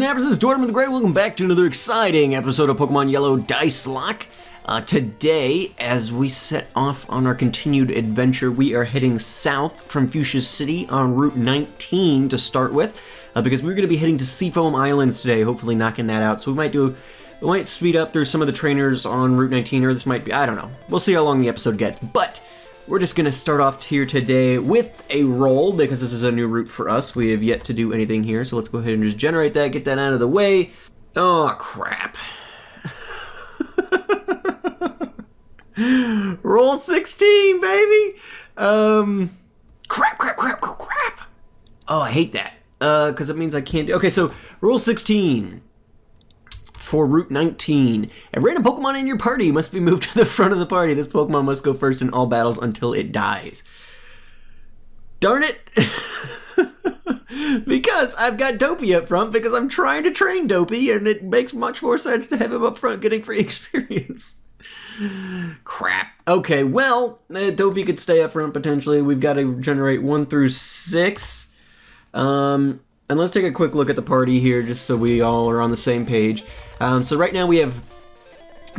Snappers, this is Tortimer the Great. Welcome back to another exciting episode of Pokemon Yellow Dice Lock. Today, as we set off on our continued adventure, we are heading south from Fuchsia City on Route 19 to start with, because we're going to be heading to Seafoam Islands today, hopefully knocking that out. So we might speed up through some of the trainers on Route 19, or this might be, I don't know. We'll see how long the episode gets, but we're just going to start off here today with a roll, because this is a new route for us. We have yet to do anything here, so let's go ahead and just generate that, get that out of the way. Oh, crap. Roll 16, baby! Crap. Oh, I hate that, because it means I can't do... Okay, so, roll 16. For Route 19. A random Pokemon in your party must be moved to the front of the party. This Pokemon must go first in all battles until it dies. Darn it! Because I've got Dopey up front, because I'm trying to train Dopey, and it makes much more sense to have him up front getting free experience. Crap. Okay, well, Dopey could stay up front potentially. We've got to generate 1 through 6. And let's take a quick look at the party here, just so we all are on the same page. So right now we have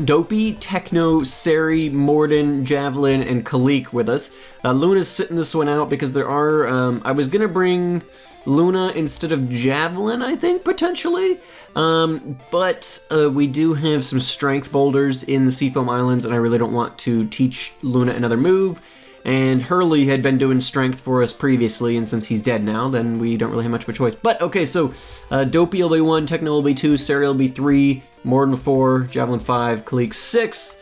Dopey, Techno, Sari, Morden, Javelin, and Kalik with us. Luna's sitting this one out because there are... I was going to bring Luna instead of Javelin, I think, potentially. But we do have some strength boulders in the Seafoam Islands, and I really don't want to teach Luna another move. And Hurley had been doing strength for us previously, and since he's dead now, then we don't really have much of a choice. But, okay, so Dopey will be 1, Techno will be 2, Sari will be 3, Morden 4, Javelin 5, Kalik 6.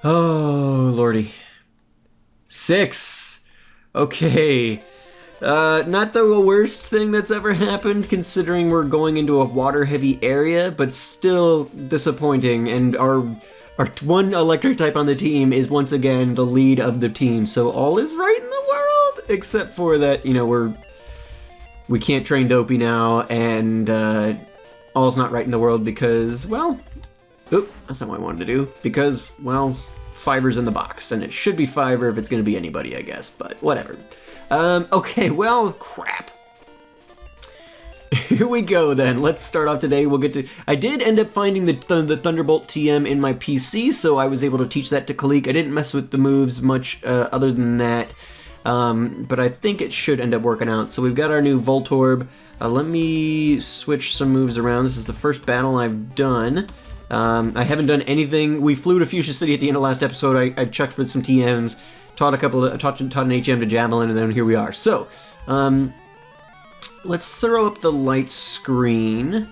Oh, lordy. 6! Okay. Not the worst thing that's ever happened, considering we're going into a water-heavy area, but still disappointing, and our one electric type on the team is once again the lead of the team, so all is right in the world, except for that, you know, we can't train Dopey now, and all's not right in the world because, well, oop, that's not what I wanted to do, because, well, Fiver's in the box, and it should be Fiver if it's going to be anybody, I guess, but whatever. Okay, well, crap. Here we go then. Let's start off today. We'll get to... I did end up finding the Thunderbolt TM in my PC, so I was able to teach that to Kalik. I didn't mess with the moves much other than that, but I think it should end up working out. So we've got our new Voltorb. Let me switch some moves around. This is the first battle I've done. I haven't done anything. We flew to Fuchsia City at the end of last episode. I checked with some TMs, taught an HM to Javelin, and then here we are. So, let's throw up the light screen.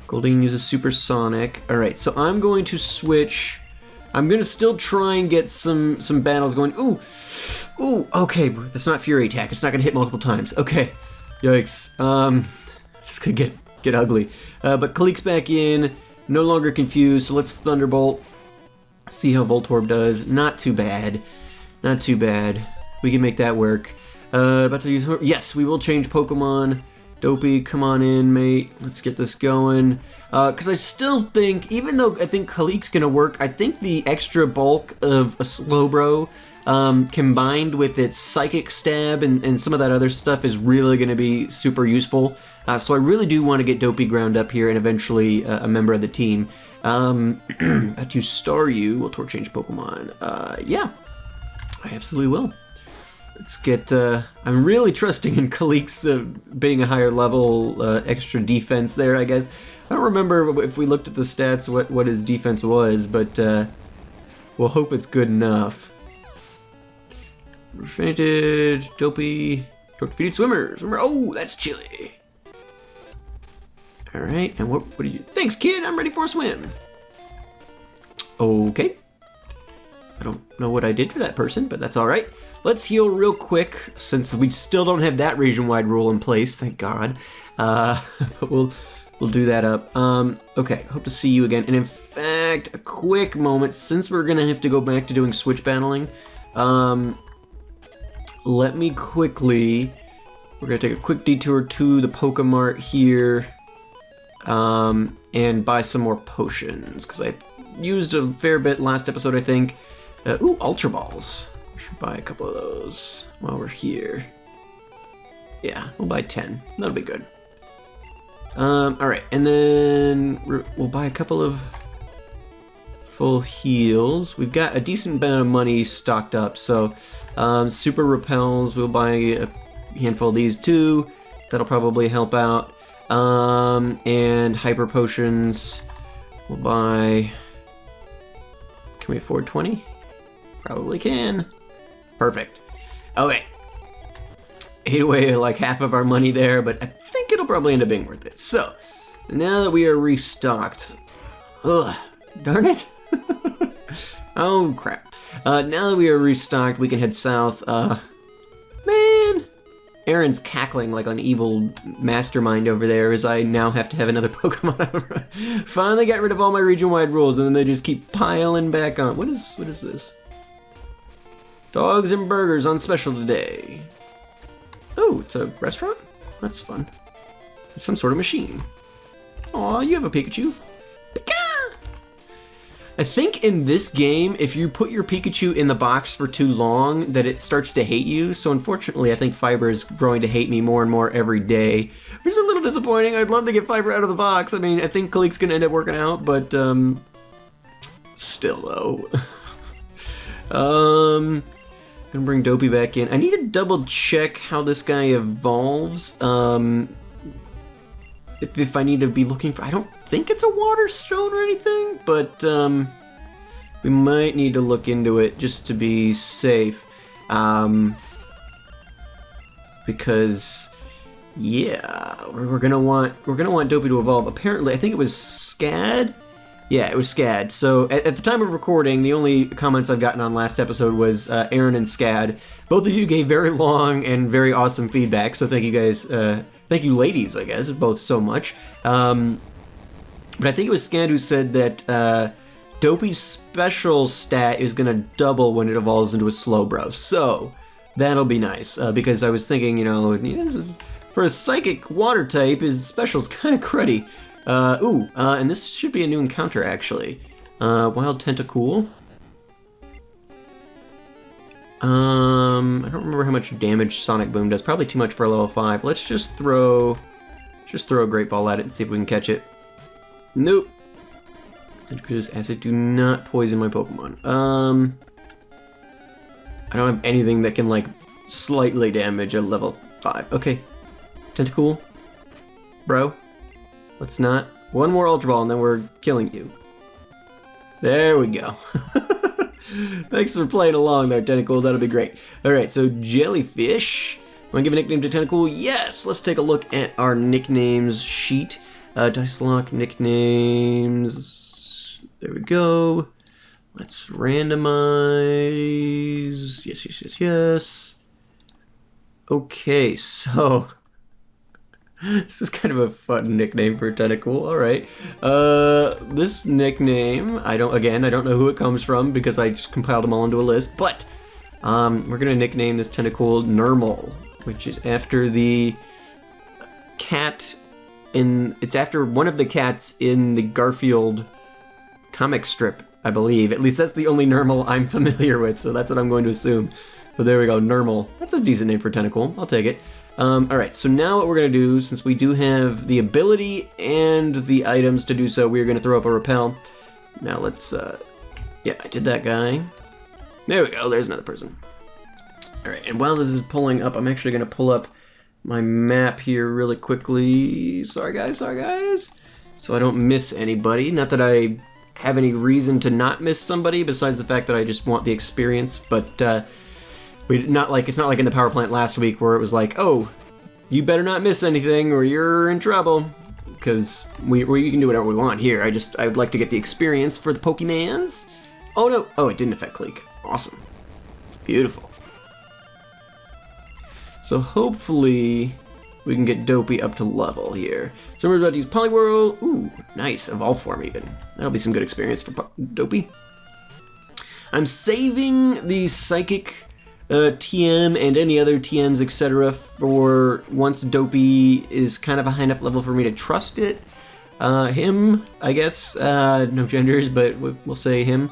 Goldeen uses Supersonic. Alright, so I'm going to switch. I'm going to still try and get some battles going. Ooh, okay, that's not Fury Attack. It's not going to hit multiple times. Okay, yikes. This could get ugly. But Kalik's back in, no longer confused, so let's Thunderbolt. See how Voltorb does. Not too bad. Not too bad. We can make that work. About to use... Yes, we will change Pokemon. Dopey, come on in, mate. Let's get this going. Because I still think, even though I think Kalik's going to work, I think the extra bulk of a Slowbro, combined with its Psychic Stab and some of that other stuff is really going to be super useful. So I really do want to get Dopey ground up here and eventually a member of the team. About to Staryu. We'll Torch change Pokemon. Yeah, I absolutely will. Let's get, I'm really trusting in Kalik's being a higher level, extra defense there, I guess. I don't remember if we looked at the stats what his defense was, but we'll hope it's good enough. Fainted, Dopey, defeated Swimmer. Oh, that's chilly. Alright, and what do you... Thanks, kid, I'm ready for a swim. Okay. I don't know what I did for that person, but that's alright. Let's heal real quick, since we still don't have that region-wide rule in place, thank God. But we'll do that up. Okay, hope to see you again. And in fact, a quick moment, since we're gonna have to go back to doing switch battling, let me quickly... We're gonna take a quick detour to the Pokemart here, and buy some more potions, because I used a fair bit last episode, I think. Ooh, Ultra Balls. Should buy a couple of those while we're here. Yeah, we'll buy 10. That'll be good. Alright, and then we'll buy a couple of full heals. We've got a decent amount of money stocked up, so super repels, we'll buy a handful of these too. That'll probably help out. And hyper potions, we'll buy... Can we afford 20? Probably can. Perfect. Okay. Ate away like half of our money there, but I think it'll probably end up being worth it. So, now that we are restocked... Ugh, darn it. Oh, crap. Now that we are restocked, we can head south. Man! Aaron's cackling like an evil mastermind over there as I now have to have another Pokemon. Finally got rid of all my region-wide rules, and then they just keep piling back on. What is this? Dogs and burgers on special today. Oh, it's a restaurant? That's fun. It's some sort of machine. Aw, you have a Pikachu. I think in this game, if you put your Pikachu in the box for too long, that it starts to hate you. So unfortunately, I think Fiber is growing to hate me more and more every day, which is a little disappointing. I'd love to get Fiber out of the box. I mean, I think Kalik's gonna end up working out, but still though. Gonna bring Dopey back in. I need to double check how this guy evolves. If I need to be looking for, I don't think it's a water stone or anything, but we might need to look into it just to be safe, because yeah, we're gonna want Dopey to evolve. Apparently, I think it was Scad. Yeah, it was Scad. So at the time of recording, the only comments I've gotten on last episode was Aaron and Scad. Both of you gave very long and very awesome feedback, so thank you guys. Thank you, ladies, I guess, both so much. But I think it was Scad who said that Dopey's special stat is going to double when it evolves into a Slowbro. So that'll be nice, because I was thinking, you know, for a psychic water type, his special's kind of cruddy. And this should be a new encounter, actually. Wild Tentacool. I don't remember how much damage Sonic Boom does. Probably too much for a level 5. Let's just throw a Great Ball at it and see if we can catch it. Nope. Because Acid do not poison my Pokemon. I don't have anything that can, like, slightly damage a level 5. Okay. Tentacool. Bro. Let's not. One more Ultra Ball and then we're killing you. There we go. Thanks for playing along there, Tentacool. That'll be great. Alright, so Jellyfish. Want to give a nickname to Tentacool? Yes! Let's take a look at our nicknames sheet. Nuzlocke nicknames. There we go. Let's randomize. Yes. Okay, so... this is kind of a fun nickname for Tentacool. Alright. This nickname, I don't know who it comes from because I just compiled them all into a list, but we're gonna nickname this Tentacool Normal, which is after the cat it's after one of the cats in the Garfield comic strip, I believe. At least that's the only Normal I'm familiar with, so that's what I'm going to assume. But there we go, Normal. That's a decent name for Tentacool. I'll take it. Alright, so now what we're going to do, since we do have the ability and the items to do so, we're going to throw up a repel. Now let's, yeah, I did that guy. There we go, there's another person. Alright, and while this is pulling up, I'm actually going to pull up my map here really quickly. Sorry guys, so I don't miss anybody. Not that I have any reason to not miss somebody, besides the fact that I just want the experience, but, it's not like in the power plant last week where it was like, oh, you better not miss anything or you're in trouble. Because we can do whatever we want here. I would like to get the experience for the Pokemans. Oh no, oh, it didn't affect Cleek. Awesome. Beautiful. So hopefully we can get Dopey up to level here. So we're about to use Poliwhirl. Ooh, nice. Evolve Form even. That'll be some good experience for Dopey. I'm saving the Psychic TM and any other TMs, etc. for once Dopey is kind of a high enough level for me to trust it. Him, I guess. No genders, but we'll say him.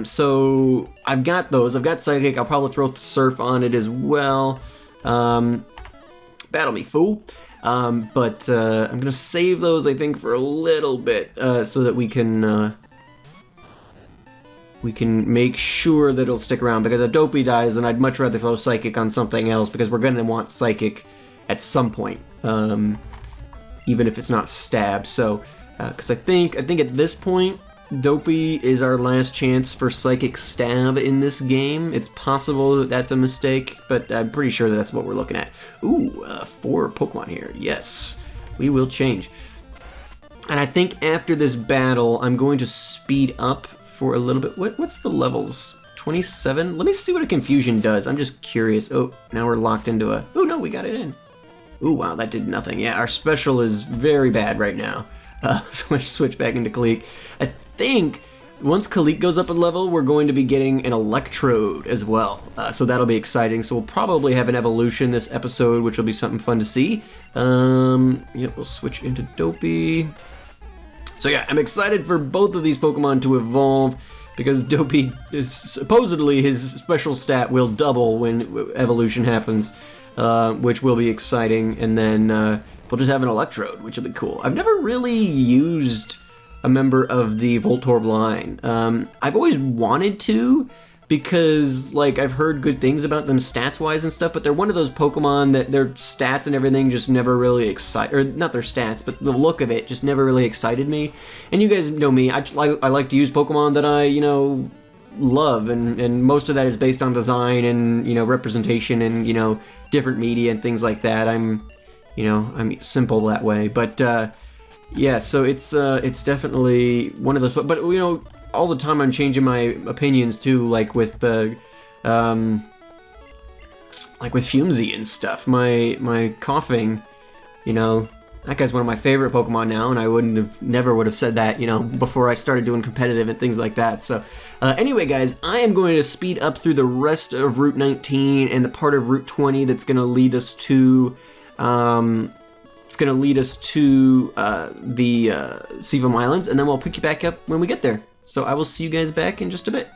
So I've got those. I've got Psychic. I'll probably throw Surf on it as well. Battle me, fool. But I'm gonna save those, I think, for a little bit, so that we can make sure that it'll stick around, because if Dopey dies, then I'd much rather throw Psychic on something else, because we're gonna want Psychic at some point, even if it's not Stab. So, because I think at this point, Dopey is our last chance for Psychic Stab in this game. It's possible that that's a mistake, but I'm pretty sure that's what we're looking at. Ooh, 4 Pokemon here. Yes, we will change. And I think after this battle, I'm going to speed up for a little bit. What's the levels? 27? Let me see what a Confusion does. I'm just curious. Oh, now we're locked into a... Oh, no, we got it in. Ooh, wow, that did nothing. Yeah, our special is very bad right now. So let's switch back into Kalik. I think once Kalik goes up a level, we're going to be getting an Electrode as well. So that'll be exciting. So we'll probably have an evolution this episode, which will be something fun to see. Yep, we'll switch into Dopey. So yeah, I'm excited for both of these Pokemon to evolve, because Dopey, supposedly his special stat will double when evolution happens, which will be exciting. And then we'll just have an Electrode, which will be cool. I've never really used a member of the Voltorb line. I've always wanted to, because like I've heard good things about them stats-wise and stuff, but they're one of those Pokemon that their stats and everything just never really or not their stats, but the look of it just never really excited me. And you guys know me, I like to use Pokemon that I, love, and most of that is based on design and, representation and, different media and things like that. I'm simple that way, but yeah, so it's definitely one of those. But all the time I'm changing my opinions too, like with the like with Fumzy and stuff. My coughing, that guy's one of my favorite Pokemon now, and I never would have said that, before I started doing competitive and things like that. So anyway, guys, I am going to speed up through the rest of Route 19 and the part of Route 20 that's going to lead us to the Seafoam Islands, and then we'll pick you back up when we get there. So I will see you guys back in just a bit.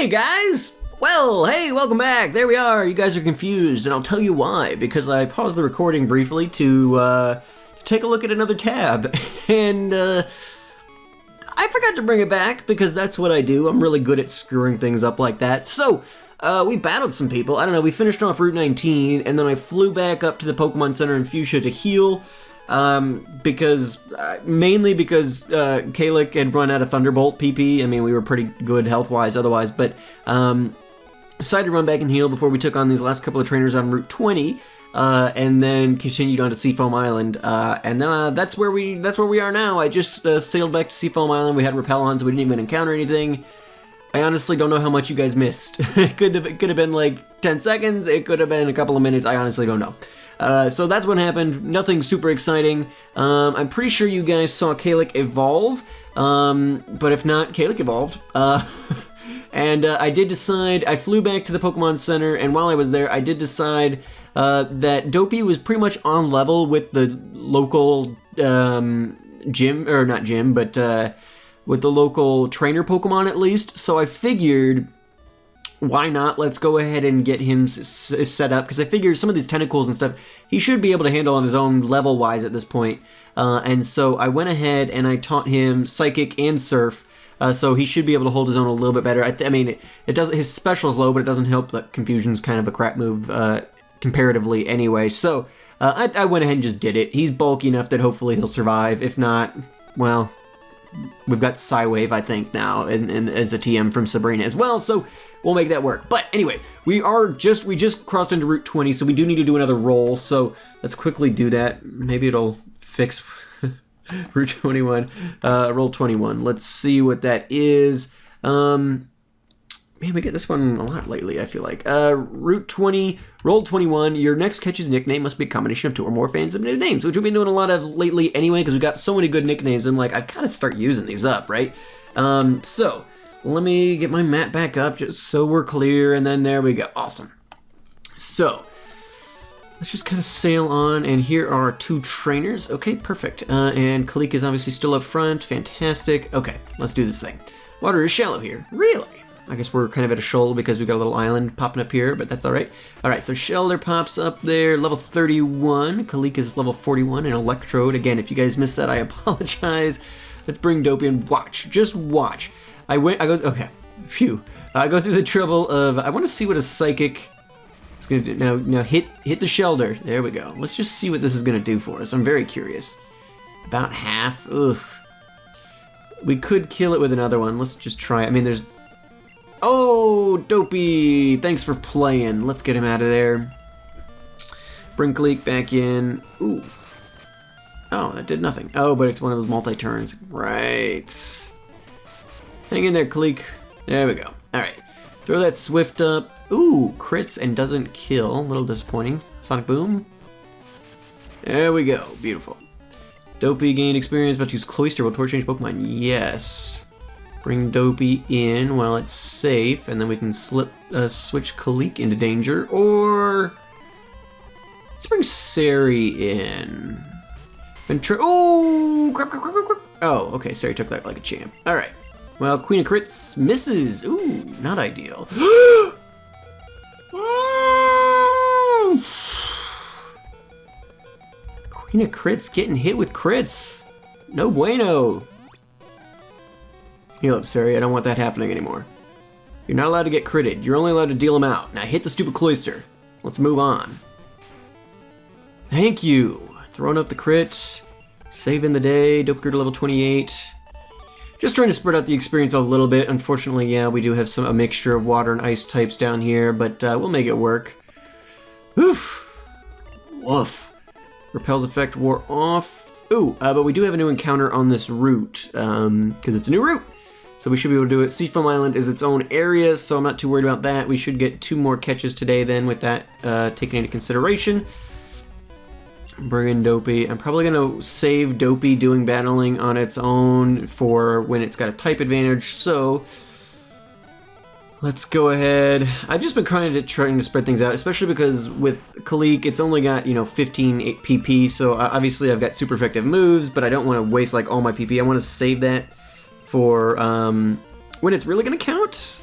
Hey guys! Well, hey, welcome back! There we are! You guys are confused, and I'll tell you why. Because I paused the recording briefly to take a look at another tab. And I forgot to bring it back because that's what I do. I'm really good at screwing things up like that. So, we battled some people. I don't know, we finished off Route 19, and then I flew back up to the Pokemon Center in Fuchsia to heal, mainly because Kalik had run out of Thunderbolt PP. I mean, we were pretty good health-wise otherwise, but decided to run back and heal before we took on these last couple of trainers on Route 20, and then continued on to Seafoam Island, and then that's where we are now. I just sailed back to Seafoam Island. We had Repellons, we didn't even encounter anything. I honestly don't know how much you guys missed. It could have been like 10 seconds, it could have been a couple of minutes, I honestly don't know. So that's what happened, nothing super exciting. I'm pretty sure you guys saw Kalik evolve, but if not, Kalik evolved. And I did decide, I flew back to the Pokemon Center, and while I was there, I did decide that Dopey was pretty much on level with the local gym, or not gym, but with the local trainer Pokemon at least. So I figured, why not? Let's go ahead and get him set up, because I figured some of these tentacles and stuff, he should be able to handle on his own level-wise at this point. And so I went ahead and I taught him Psychic and Surf. So he should be able to hold his own a little bit better. I mean, it doesn't. His special is low, but it doesn't help that Confusion's kind of a crap move comparatively anyway. So I went ahead and just did it. He's bulky enough that hopefully he'll survive. If not, well, we've got Psywave, I think, now as a TM from Sabrina as well. So we'll make that work. But anyway, we just crossed into Route 20, so we do need to do another roll. So let's quickly do that. Maybe it'll fix Route 21, roll 21. Let's see what that is. Man, we get this one a lot lately, I feel like. Route 20, roll 21. Your next catch's nickname must be a combination of two or more fan-submitted names, which we've been doing a lot of lately anyway, because we've got so many good nicknames. I'm like, I've got to start using these up, right? So, let me get my map back up just so we're clear, and then there we go. Awesome. So, let's just kind of sail on, and here are two trainers. Okay, perfect. And Kalik is obviously still up front. Fantastic. Okay, let's do this thing. Water is shallow here. Really? I guess we're kind of at a shoal because we've got a little island popping up here, but that's all right. All right, so Shelter pops up there, level 31. Kalik is level 41, and Electrode. Again, if you guys missed that, I apologize. Let's bring Dopey and watch. Just watch. Okay, phew. I go through the trouble of, I want to see what a Psychic... It's gonna do. Now hit the Shelter. There we go. Let's just see what this is gonna do for us. I'm very curious. About half. Ugh. We could kill it with another one. Let's just try. I mean, there's. Oh, Dopey! Thanks for playing. Let's get him out of there. Bring Kalik back in. Ooh. Oh, that did nothing. Oh, but it's one of those multi-turns. Right. Hang in there, Kalik. There we go. All right. Throw that Swift up. Ooh, crits and doesn't kill. A little disappointing. Sonic Boom. There we go. Beautiful. Dopey gained experience, but to use Cloyster will torch change Pokemon. Yes. Bring Dopey in while it's safe, and then we can switch Kalik into danger. Or let's bring Sari in. Oh, crap. Oh, okay. Sari took that like a champ. All right. Well, Queen of Crits misses. Ooh, not ideal. Queen of Crits getting hit with crits. No bueno. Heal up, Sari. I don't want that happening anymore. You're not allowed to get critted. You're only allowed to deal them out. Now hit the stupid Cloyster. Let's move on. Thank you. Throwing up the crit. Saving the day. Dope Gear to level 28. Just trying to spread out the experience a little bit. Unfortunately, yeah, we do have a mixture of water and ice types down here, but we'll make it work. Oof. Woof. Repel's effect wore off. Ooh, but we do have a new encounter on this route, because it's a new route. So we should be able to do it. Seafoam Island is its own area, so I'm not too worried about that. We should get 2 more catches today then with that taken into consideration. Bring in Dopey. I'm probably going to save Dopey doing battling on its own for when it's got a type advantage, so let's go ahead. I've just been trying to spread things out, especially because with Kalik, it's only got, 15 PP, so obviously I've got super effective moves, but I don't want to waste like all my PP. I want to save that for when it's really going to count.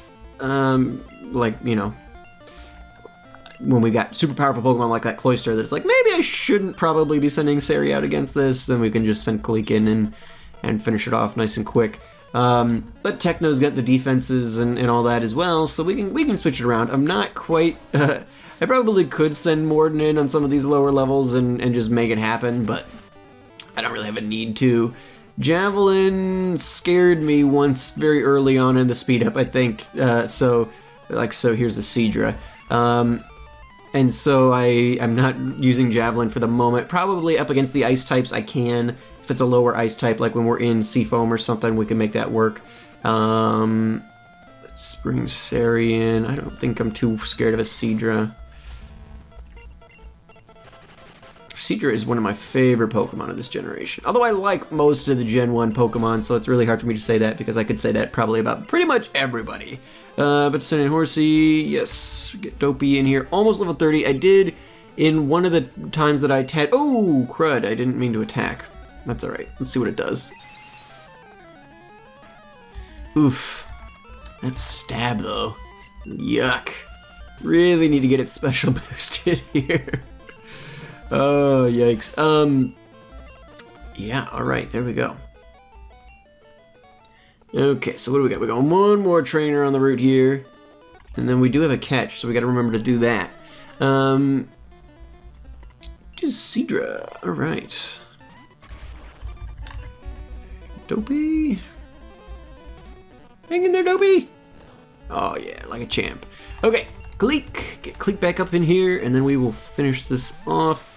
When we've got super powerful Pokemon like that Cloyster, that's like, maybe I shouldn't probably be sending Sari out against this, then we can just send Kalik in and finish it off nice and quick. But Techno's got the defenses and all that as well, so we can switch it around. I'm not quite... I probably could send Morden in on some of these lower levels and just make it happen, but I don't really have a need to. Javelin scared me once very early on in the speed up, I think. So here's the Seadra. And so I'm not using Javelin for the moment. Probably up against the ice types I can. If it's a lower ice type, like when we're in Seafoam or something, we can make that work. Let's bring Sari in. I don't think I'm too scared of a Seadra. Seadra is one of my favorite Pokemon of this generation. Although I like most of the Gen 1 Pokemon, so it's really hard for me to say that because I could say that probably about pretty much everybody. But send in Horsey, yes, get Dopey in here. Almost level 30. I did, in one of the times that I attacked... Oh, crud, I didn't mean to attack. That's alright. Let's see what it does. Oof. That's stab, though. Yuck. Really need to get it special boosted here. Oh, yikes. Yeah, alright, there we go. Okay, so what do we got? We got one more trainer on the route here. And then we do have a catch, so we gotta remember to do that. Just Seadra. Alright. Dopey. Hang in there, Dopey. Oh, yeah, like a champ. Okay, Kleek. Get Kleek back up in here, and then we will finish this off.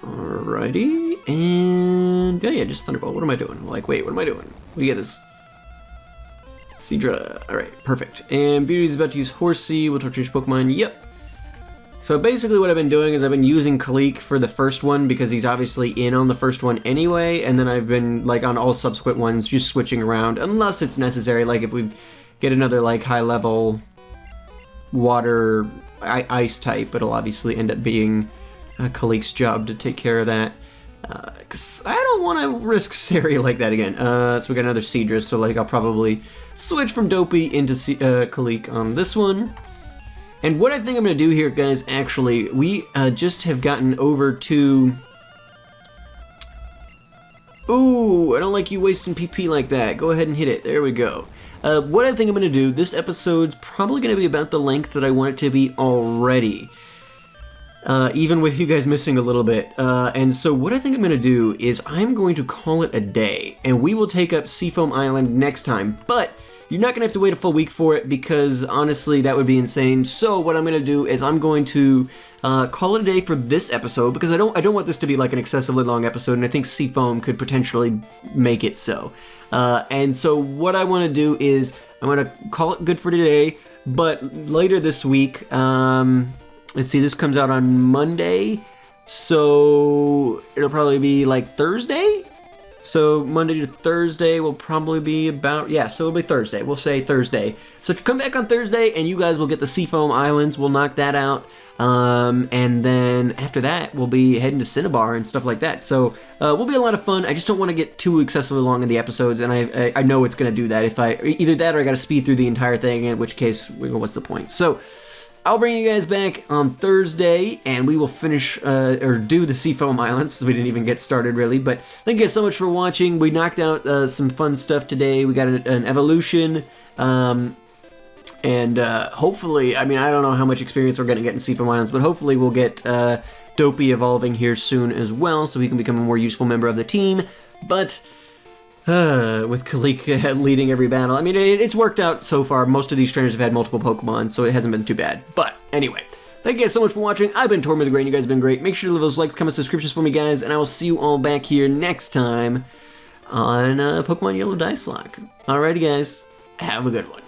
Alrighty, and yeah, just Thunderbolt. What am I doing? Like, wait, what am I doing? We get this. Seadra. Alright, perfect. And Beauty's about to use Horsey. We'll torture each Pokemon. Yep. So basically what I've been doing is I've been using Kleek for the first one because he's obviously in on the first one anyway, and then I've been, like, on all subsequent ones just switching around, unless it's necessary, like if we get another, like, high-level water ice type, it'll obviously end up being Kleek's job to take care of that. Because I don't want to risk Sari like that again. So we got another Seadra, so like I'll probably switch from Dopey into Kleek on this one. And what I think I'm going to do here, guys, actually, we just have gotten over to... Ooh, I don't like you wasting PP like that. Go ahead and hit it. There we go. What I think I'm going to do, this episode's probably going to be about the length that I want it to be already. Even with you guys missing a little bit. And so what I think I'm going to do is I'm going to call it a day, and we will take up Seafoam Island next time. But you're not going to have to wait a full week for it because, honestly, that would be insane. So what I'm going to do is I'm going to call it a day for this episode because I don't want this to be like an excessively long episode, and I think Seafoam could potentially make it so. And so what I want to do is I'm going to call it good for today, but later this week... let's see, this comes out on Monday, so it'll probably be like Thursday? So Monday to Thursday will probably be about, yeah, so it'll be Thursday. We'll say Thursday. So come back on Thursday and you guys will get the Seafoam Islands. We'll knock that out. And then after that, we'll be heading to Cinnabar and stuff like that. So will be a lot of fun. I just don't want to get too excessively long in the episodes, and I know it's going to do that. If either that or I got to speed through the entire thing, in which case, what's the point? So... I'll bring you guys back on Thursday, and we will finish, or do the Seafoam Islands. We didn't even get started, really, but thank you guys so much for watching. We knocked out some fun stuff today. We got an evolution, and hopefully, I mean, I don't know how much experience we're going to get in Seafoam Islands, but hopefully we'll get Dopey evolving here soon as well, so he can become a more useful member of the team, but... with Kleek leading every battle. I mean, it's worked out so far. Most of these trainers have had multiple Pokemon, so it hasn't been too bad. But anyway, thank you guys so much for watching. I've been Tortimer the Great, and you guys have been great. Make sure to leave those likes, comments, subscriptions for me, guys, and I will see you all back here next time on Pokemon Yellow Nuzlocke. Alrighty, guys. Have a good one.